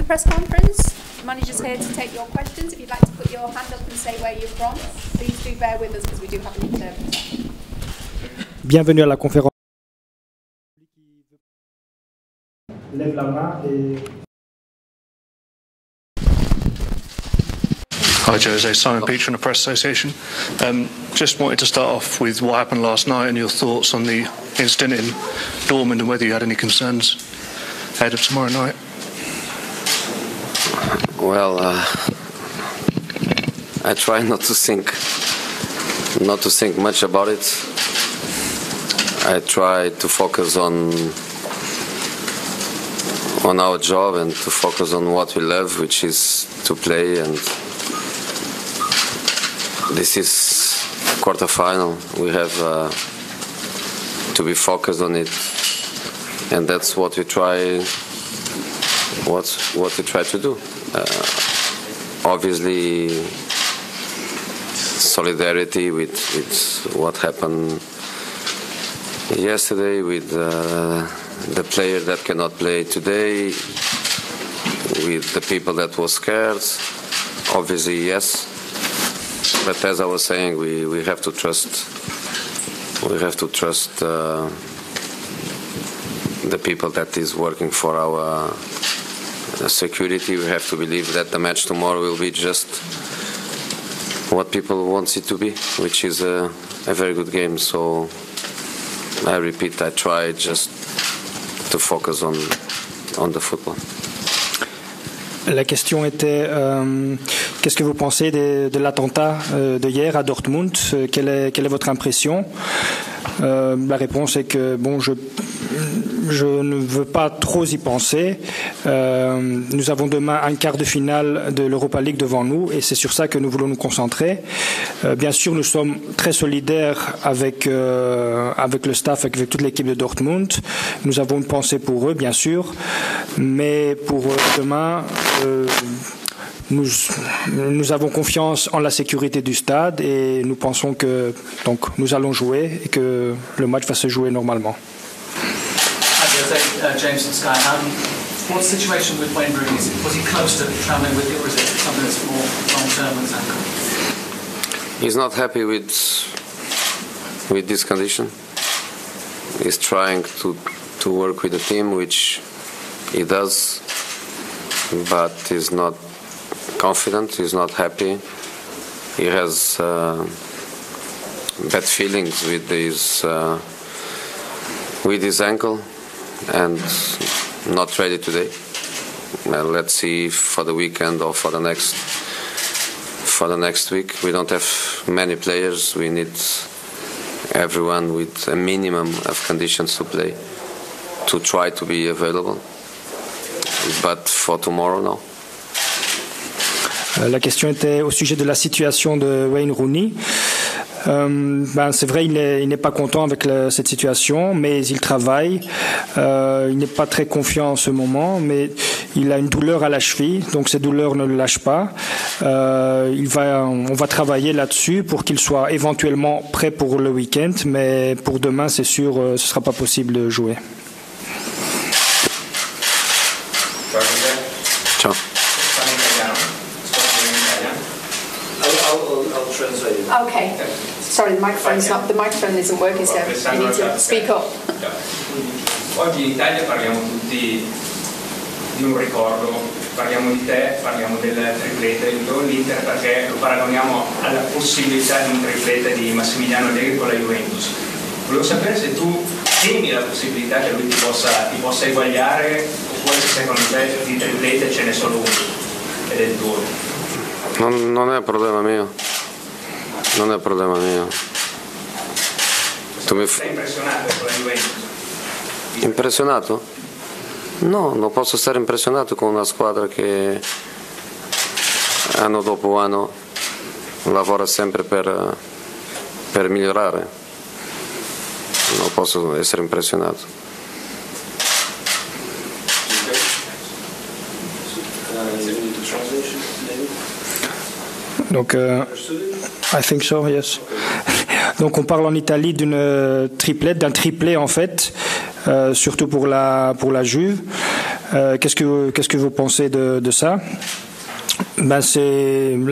the press conference. The manager's here to take your questions. If you'd like to put your hand up and say where you're from, please do bear with us because we do have an interpreter. Bienvenue à la conférence. Lève la main et... Hi Jose, Simon Beach from the Press Association. Just wanted to start off with what happened last night and your thoughts on the incident in Dortmund and whether you had any concerns ahead of tomorrow night. Well, I try not to think much about it. I try to focus on our job and to focus on what we love, which is to play. And this is quarterfinal. We have to be focused on it, and that's what we try. What we try to do. Obviously, solidarity with what happened yesterday, with the player that cannot play today, with the people that was scared. Obviously, yes. But as I was saying, we have to trust. We have to trust the people that is working for our security. We have to believe that the match tomorrow will be just what people want it to be, which is a very good game. So I repeat, I try just to focus on the football. La question était qu'est-ce que vous pensez de l'attentat de hier à Dortmund? Quelle est votre impression? La réponse est que bon, je ne veux pas trop y penser. Nous avons demain un quart de finale de l'Europa League devant nous et c'est sur ça que nous voulons nous concentrer. Bien sûr, nous sommes très solidaires avec le staff, avec toute l'équipe de Dortmund. Nous avons une pensée pour eux, bien sûr, mais pour demain, nous avons confiance en la sécurité du stade et nous pensons que donc, nous allons jouer et que le match va se jouer normalement. James from Sky. What's the situation with Wayne Rooney? Was he close to travelling with you, or is it something that's more long-term with his ankle? He's not happy with this condition. He's trying to work with the team, which he does, but he's not confident. He's not happy. He has bad feelings with his ankle. And not ready today. Let's see for the weekend or for the next week. We don't have many players. We need everyone with a minimum of conditions to play, to try to be available. But for tomorrow, no. La question était au sujet de la situation de Wayne Rooney. C'est vrai, il n'est pas content avec cette situation, mais il travaille. Il n'est pas très confiant en ce moment, mais il a une douleur à la cheville, donc cette douleur ne le lâche pas. On va travailler là-dessus pour qu'il soit éventuellement prêt pour le week-end, mais pour demain, c'est sûr, ce ne sera pas possible de jouer. Ciao. Okay. Sorry, the microphone isn't working, so you need to speak up. Oggi in Italia parliamo tutti di un ricordo, parliamo di te, parliamo del triplete con l'Inter perché lo paragoniamo alla possibilità di un triplete di Massimiliano Allegri con la Juventus. Volevo sapere se tu temi la possibilità che lui ti possa eguagliare oppure se secondo te di triplete ce n'è solo uno ed è il tuo. Non è un problema mio. Non è un problema mio. Sei impressionato con la Juventus? Impressionato? No, non posso stare impressionato con una squadra che anno dopo anno lavora sempre per migliorare. Non posso essere impressionato. Donc, I think so, yes. Donc, on parle en Italie d'un triplé en fait, surtout pour la Juve. Qu'est-ce que vous pensez de ça? La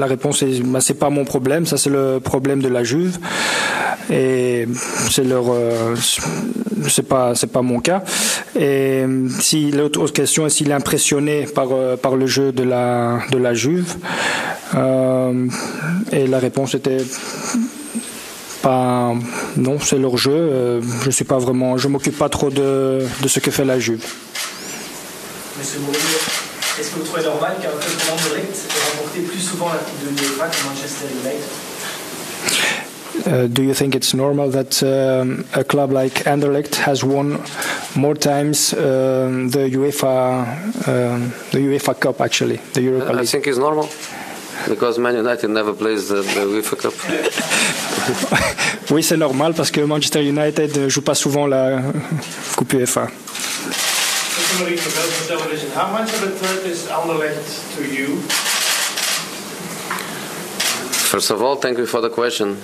réponse est c'est pas mon problème, ça c'est le problème de la Juve et c'est pas mon cas. Et si l'autre question est s'il est impressionné par le jeu de la Juve, et la réponse était pas non, c'est leur jeu. Je m'occupe pas trop de ce que fait la Juve. Monsieur Mourinho, est-ce que vous trouvez normal qu'un club comme Anderlecht ait remporté plus souvent la Coupe de l'UEFA que Manchester United? Do you think it's normal that a club like Anderlecht has won more times the UEFA Cup, actually, the Europa League? I think it's normal because Man United never plays the UEFA Cup. Oui, c'est normal parce que Manchester United ne joue pas souvent la Coupe UEFA. How much of a threat is Anderlecht to you? First of all, thank you for the question,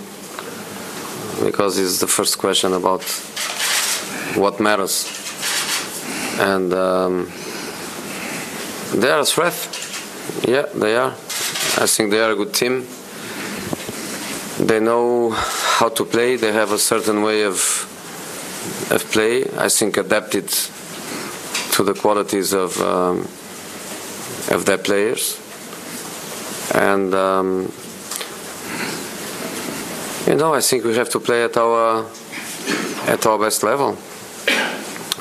because it's the first question about what matters. And they are a threat. Yeah, they are. I think they are a good team. They know how to play. They have a certain way of play, I think, adapted to the qualities of their players, and I think we have to play at our best level.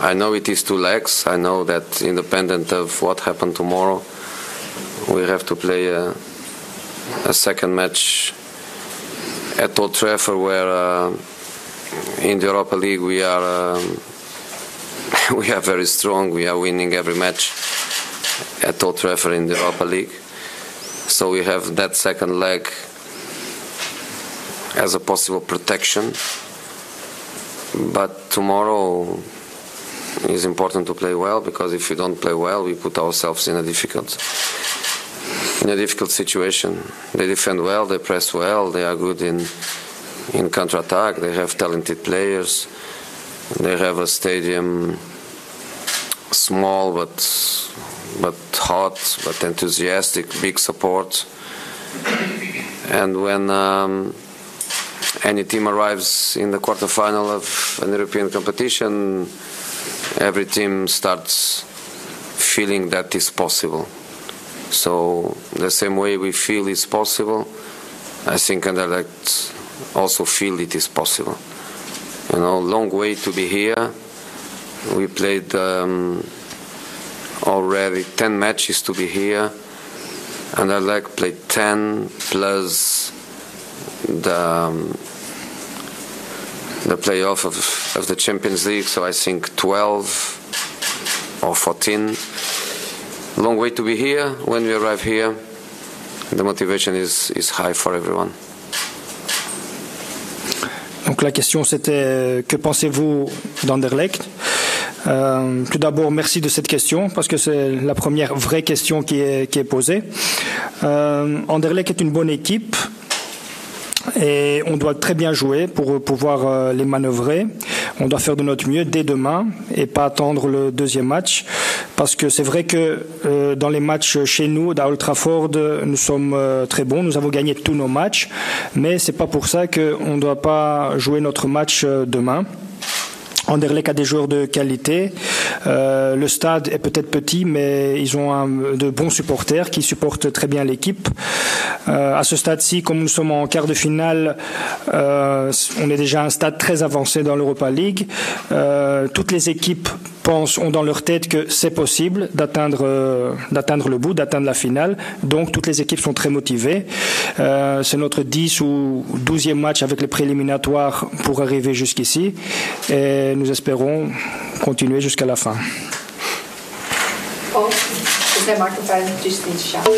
I know it is 2 legs. I know that independent of what happened tomorrow, we have to play a second match at Old Trafford, where in the Europa League we are very strong. We are winning every match at Old Trafford in the Europa League. So we have that second leg as a possible protection. But tomorrow is important to play well, because if we don't play well, we put ourselves in a difficult situation. They defend well, they press well, they are good in counter-attack, they have talented players, they have a stadium small but hot, but enthusiastic, big support. And when any team arrives in the quarterfinal of an European competition, every team starts feeling that it's possible. So the same way we feel it's possible, I think Anderlecht also feel it is possible. Long way to be here. We played already 10 matches to be here. Anderlecht played 10 plus the playoff of the Champions League, so I think 12 or 14. Long way to be here. When we arrive here, the motivation is high for everyone. Donc la question c'était que pensez-vous d'Anderlecht? Tout d'abord, merci de cette question parce que c'est la première vraie question qui est posée. Anderlecht est une bonne équipe et on doit très bien jouer pour pouvoir les manœuvrer. On doit faire de notre mieux dès demain et pas attendre le deuxième match, parce que c'est vrai que dans les matchs chez nous, à Old Trafford, nous sommes très bons, nous avons gagné tous nos matchs, mais c'est pas pour ça qu'on ne doit pas jouer notre match demain. Anderlecht a des joueurs de qualité. Le stade est peut-être petit, mais ils ont de bons supporters qui supportent très bien l'équipe. À ce stade-ci, comme nous sommes en quart de finale, on est déjà à un stade très avancé dans l'Europa League. Toutes les équipes ont dans leur tête que c'est possible d'atteindre le bout, d'atteindre la finale. Donc toutes les équipes sont très motivées. C'est notre 10 ou 12e match avec les préliminatoires pour arriver jusqu'ici. Et nous espérons continuer jusqu'à la fin. Paul, is there a microphone? Just need to shout. Do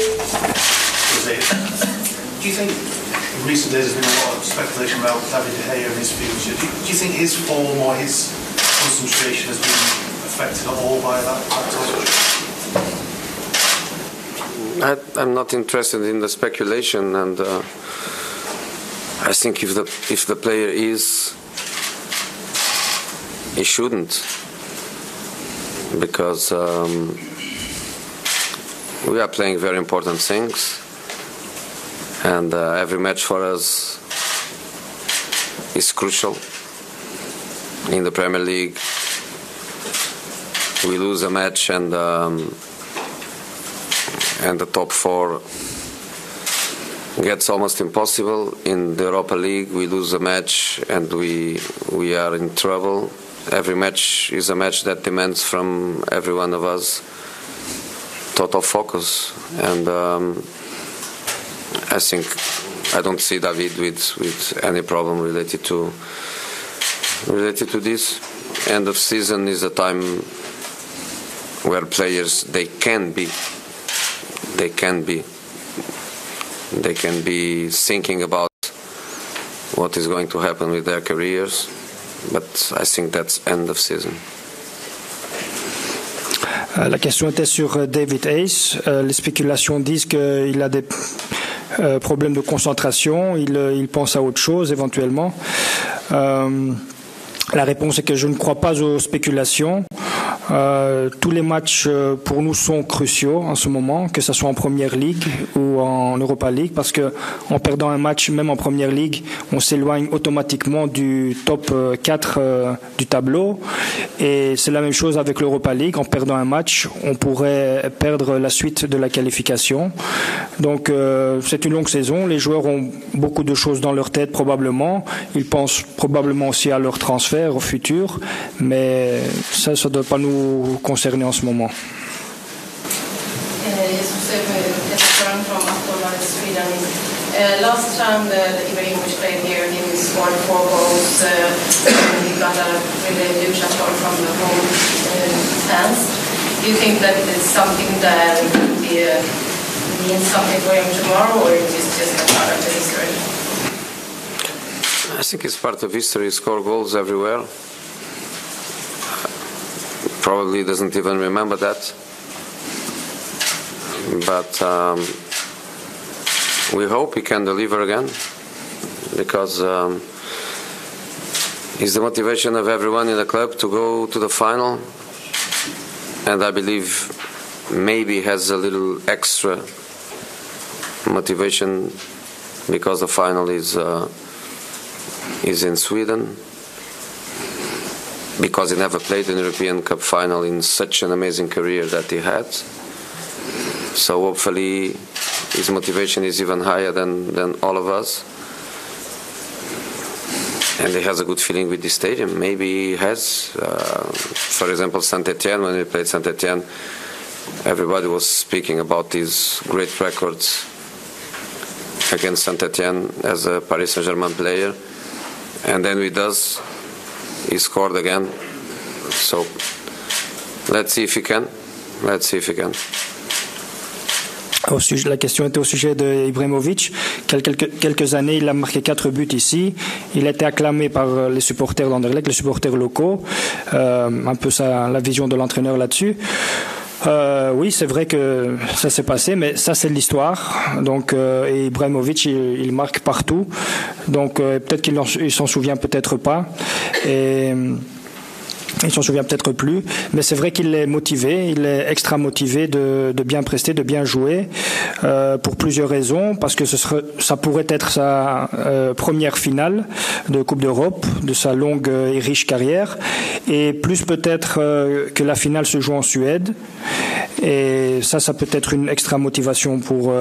you think in recent days there's been a lot of speculation about David De Gea and his future? Do you think his form or his concentration has been affected at all by that touch? I'm not interested in the speculation, and I think if the player is, he shouldn't, because we are playing very important things, and every match for us is crucial. In the Premier League, we lose a match and the top four gets almost impossible. In the Europa League, we lose a match and we are in trouble. Every match is a match that demands from every one of us total focus, and I don't see David with any problem related to this. End of season is a time where players they can be thinking about what is going to happen with their careers, but I think that's end of season. La question était sur David Hayes. Les spéculations disent qu'il a des problèmes de concentration, il pense à autre chose éventuellement. La réponse est que je ne crois pas aux spéculations. Tous les matchs pour nous sont cruciaux en ce moment, que ce soit en Première Ligue ou en Europa League, parce que en perdant un match, même en Première Ligue, on s'éloigne automatiquement du top 4 du tableau. Et c'est la même chose avec l'Europa League. En perdant un match, on pourrait perdre la suite de la qualification. Donc c'est une longue saison. Les joueurs ont beaucoup de choses dans leur tête probablement. Ils pensent probablement aussi à leur transfert au futur, mais ça ne doit pas nous concerner en ce moment. Last time that Ibrahimovic played here, he scored 4 goals. He got a really huge support from the home fans. Do you think that it's something that means something for him tomorrow, or is it just a part of the history? I think it's part of history. He scores goals everywhere. Probably doesn't even remember that. But we hope he can deliver again, because it's the motivation of everyone in the club to go to the final, and I believe maybe has a little extra motivation because the final is in Sweden, because he never played an European Cup final in such an amazing career that he had. So hopefully his motivation is even higher than all of us. And he has a good feeling with the stadium. Maybe he has. For example, Saint-Etienne, when we played Saint-Etienne, everybody was speaking about these great records against Saint-Etienne as a Paris Saint-Germain player. And then he scored again. So let's see if he can. La question était au sujet de Ibrahimovic. Quelques années, il a marqué 4 buts ici. Il a été acclamé par les supporters d'Anderlecht, les supporters locaux. Un peu la vision de l'entraîneur là-dessus. Oui, c'est vrai que ça s'est passé, mais ça c'est l'histoire. Donc, et Ibrahimovic, il marque partout. Donc, peut-être qu'il s'en souvient, peut-être pas. Et il s'en souvient peut-être plus, mais c'est vrai qu'il est motivé, il est extra motivé de bien prester, de bien jouer, pour plusieurs raisons, parce que ça pourrait être sa première finale de Coupe d'Europe, de sa longue et riche carrière, et plus peut-être que la finale se joue en Suède, et ça peut être une extra motivation pour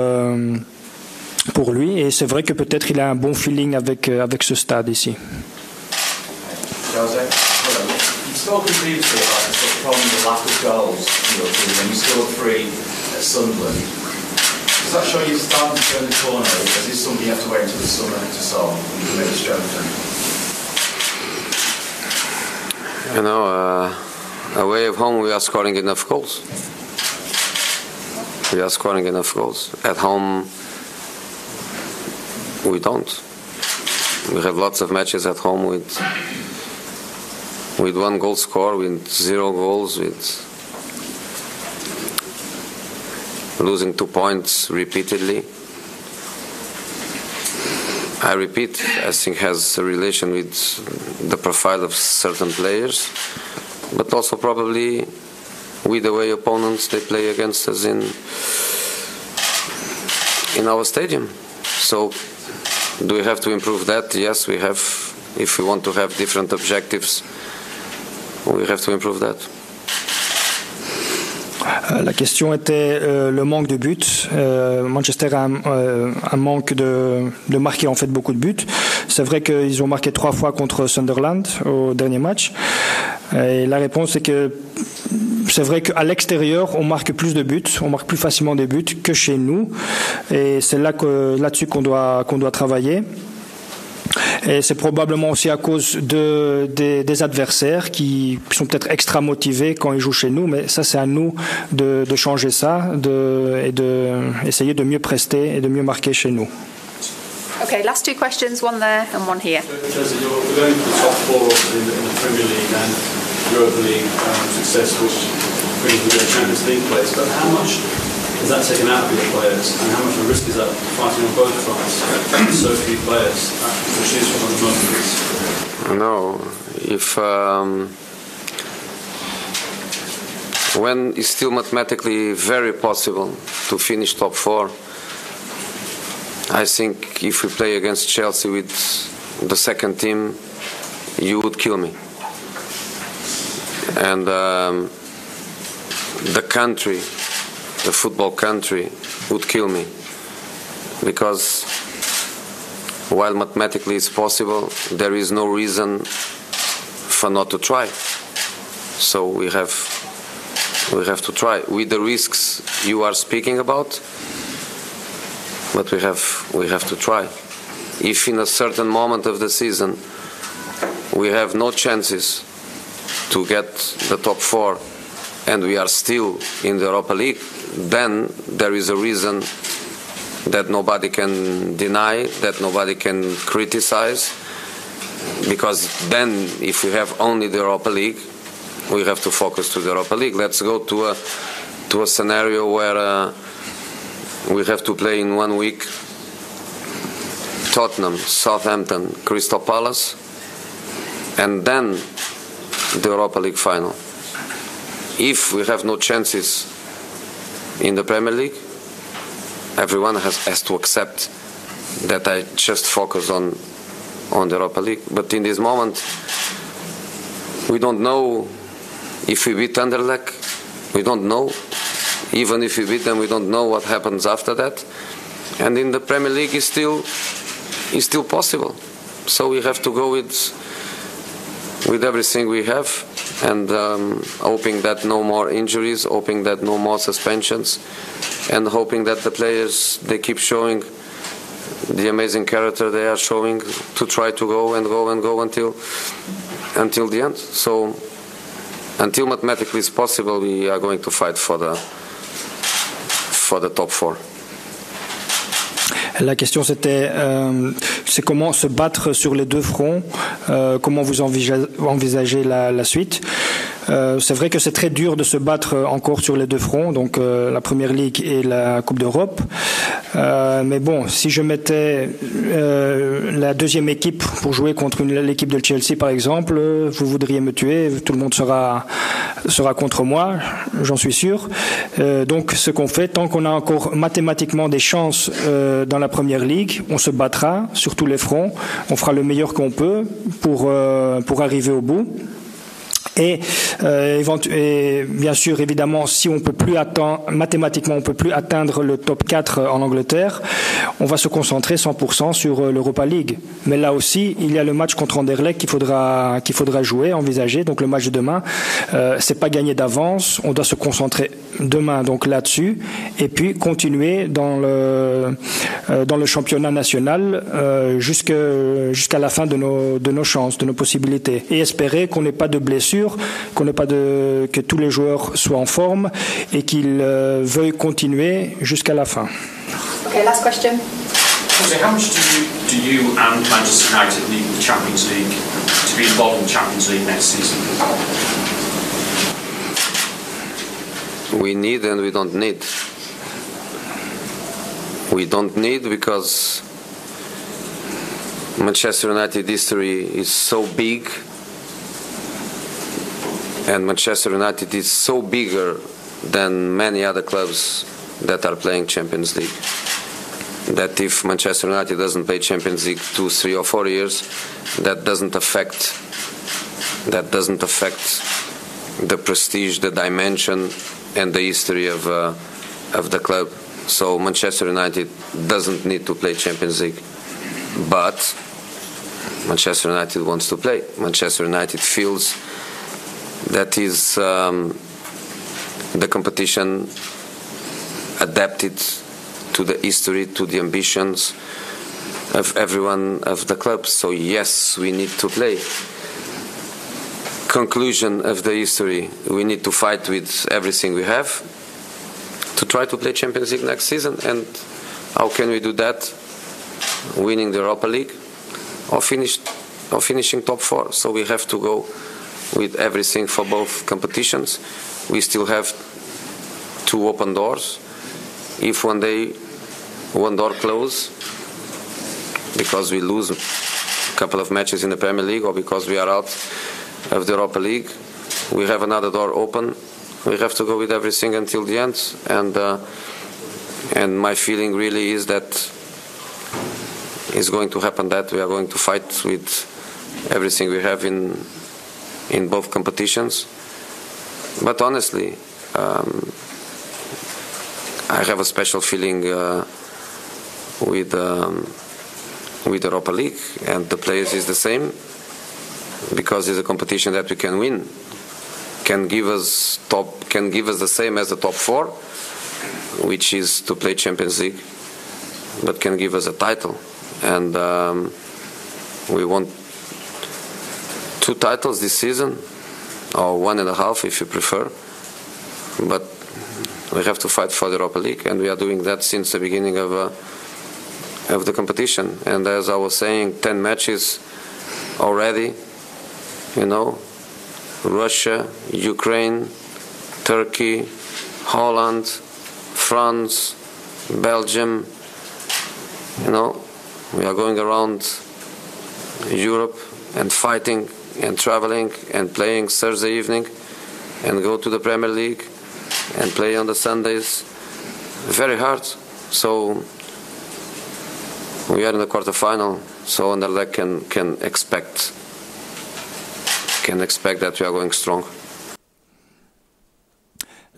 lui, et c'est vrai que peut-être il a un bon feeling avec ce stade ici. Spoken previously about the sort of problem with the lack of goals, when you scored 3 at Sunderland. Does that show you starting to turn the corner, or is this something you have to wait until the summer to solve and maybe strengthen? Away at home we are scoring enough goals. At home we don't. We have lots of matches at home with 1 goal score, with 0 goals, with losing 2 points repeatedly. I repeat, I think has a relation with the profile of certain players, but also probably with the way opponents they play against us in our stadium. So do we have to improve that? Yes, we have. If we want to have different objectives, we have to improve that. La question était le manque de buts. Manchester a un manque de marquer en fait beaucoup de buts. C'est vrai qu'ils ont marqué 3 fois contre Sunderland au dernier match. Et la réponse est que c'est vrai qu'à l'extérieur on marque plus de buts, on marque plus facilement des buts que chez nous. Et c'est là-dessus qu'on doit travailler. Et c'est probablement aussi à cause des adversaires qui sont peut-être extra motivés quand ils jouent chez nous, mais ça c'est à nous de changer ça et essayer de mieux prester et de mieux marquer chez nous. Okay, last 2 questions, one there and one here. Jose, you're going to the top 4 in the Premier League and Europa League success, which brings with the Champions League place, but how much is that taken out of your players, and how much of a risk is that fighting on both fronts? So few players to choose from at the moment. No, if when it's still mathematically very possible to finish top 4, I think if we play against Chelsea with the second team, you would kill me. And the country, the football country, would kill me, because while mathematically it's possible, there is no reason for not to try. So we have to try with the risks you are speaking about, but we have to try. If in a certain moment of the season we have no chances to get the top 4 and we are still in the Europa League, then there is a reason that nobody can deny, that nobody can criticize, because then if we have only the Europa League, we have to focus to the Europa League. Let's go to a scenario where we have to play in 1 week Tottenham, Southampton, Crystal Palace, and then the Europa League final. If we have no chances in the Premier League, everyone has to accept that I just focus on the Europa League. But in this moment, we don't know if we beat Anderlecht. We don't know. Even if we beat them, we don't know what happens after that. And in the Premier League, it's still possible. So we have to go with everything we have, and hoping that no more injuries, hoping that no more suspensions, and hoping that the players, they keep showing the amazing character they are showing to try to go until the end. So until mathematically it's possible, we are going to fight for the top 4. La question c'était c'est comment se battre sur les 2 fronts, comment vous envisagez la suite. C'est vrai que c'est très dur de se battre encore sur les 2 fronts, donc la Première Ligue et la Coupe d'Europe. Mais bon, si je mettais la deuxième équipe pour jouer contre l'équipe de Chelsea par exemple, vous voudriez me tuer, tout le monde sera contre moi, j'en suis sûr. Donc ce qu'on fait, tant qu'on a encore mathématiquement des chances dans la Première Ligue, on se battra sur tous les fronts, on fera le meilleur qu'on peut pour arriver au bout. Et bien sûr, évidemment, si on peut plus mathématiquement, on peut plus atteindre le top 4 en Angleterre, on va se concentrer 100% sur l'Europa League. Mais là aussi, il y a le match contre Anderlecht qu'il faudra jouer, envisager. Donc le match de demain, c'est pas gagné d'avance. On doit se concentrer demain donc là-dessus, et puis continuer dans le championnat national jusqu'à la fin de nos chances, de nos possibilités, et espérer qu'on n'ait pas de blessures, que tous les joueurs soient en forme et qu'ils veuillent continuer jusqu'à la fin. Okay, last question. Jose, how much do you and Manchester United need the Champions League to be involved in the Champions League next season? We need and we don't need. We don't need because Manchester United history is so big And Manchester United is so bigger than many other clubs that are playing Champions League, that if Manchester United doesn't play Champions League 2, 3 or 4 years, that doesn't affect the prestige, the dimension and the history of the club. So Manchester United doesn't need to play Champions League, but Manchester United wants to play. Manchester United feels that is the competition adapted to the history, to the ambitions of everyone of the club. So yes, we need to play. Conclusion of the history, we need to fight with everything we have to try to play Champions League next season. And how can we do that? Winning the Europa League or finishing top 4. So we have to go with everything for both competitions. We still have 2 open doors. If one day one door closes because we lose a couple of matches in the Premier League or because we are out of the Europa League, we have another door open. We have to go with everything until the end. And my feeling really is that it's going to happen, that we are going to fight with everything we have in both competitions. But honestly, I have a special feeling with Europa League, and the players is the same, because it's a competition that we can win, can give us the same as the top 4, which is to play Champions League, but can give us a title. And we want 2 titles this season, or 1.5 if you prefer, but we have to fight for the Europa League, and we are doing that since the beginning of the competition. And as I was saying, 10 matches already, you know, Russia, Ukraine, Turkey, Holland, France, Belgium, you know, we are going around Europe and fighting and traveling and playing Thursday evening and go to the Premier League and play on the Sundays. Very hard. So we are in the quarterfinal, so Anderlecht can expect that we are going strong.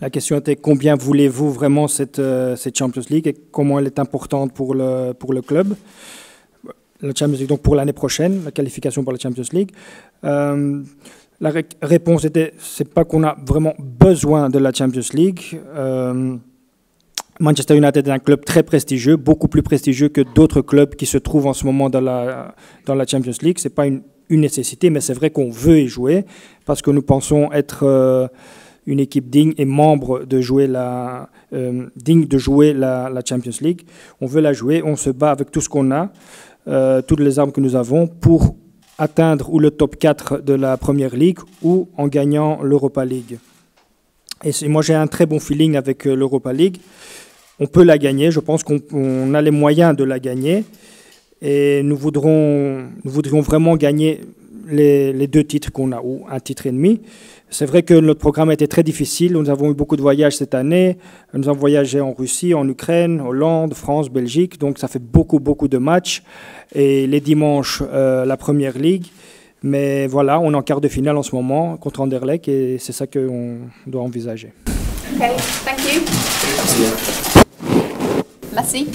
La question était combien voulez-vous vraiment cette Champions League et comment elle est importante pour le club. La Champions League, donc pour l'année prochaine, la qualification pour la Champions League. La réponse était, c'est pas qu'on a vraiment besoin de la Champions League. Manchester United est un club très prestigieux, beaucoup plus prestigieux que d'autres clubs qui se trouvent en ce moment dans la Champions League. C'est pas une nécessité, mais c'est vrai qu'on veut y jouer parce que nous pensons être une équipe digne et membre de jouer digne de jouer la Champions League. On veut la jouer, on se bat avec tout ce qu'on a, toutes les armes que nous avons pour atteindre ou le top 4 de la Première Ligue ou en gagnant l'Europa League. Et moi j'ai un très bon feeling avec l'Europa League. On peut la gagner, je pense qu'on a les moyens de la gagner et nous voudrions vraiment gagner les 2 titres qu'on a, ou un titre et demi. C'est vrai que notre programme a été très difficile. Nous avons eu beaucoup de voyages cette année. Nous avons voyagé en Russie, en Ukraine, Hollande, France, Belgique. Donc ça fait beaucoup de matchs. Et les dimanches, la Première Ligue. Mais voilà, on est en quart de finale en ce moment contre Anderlecht et c'est ça qu'on doit envisager. Okay, thank you. Merci.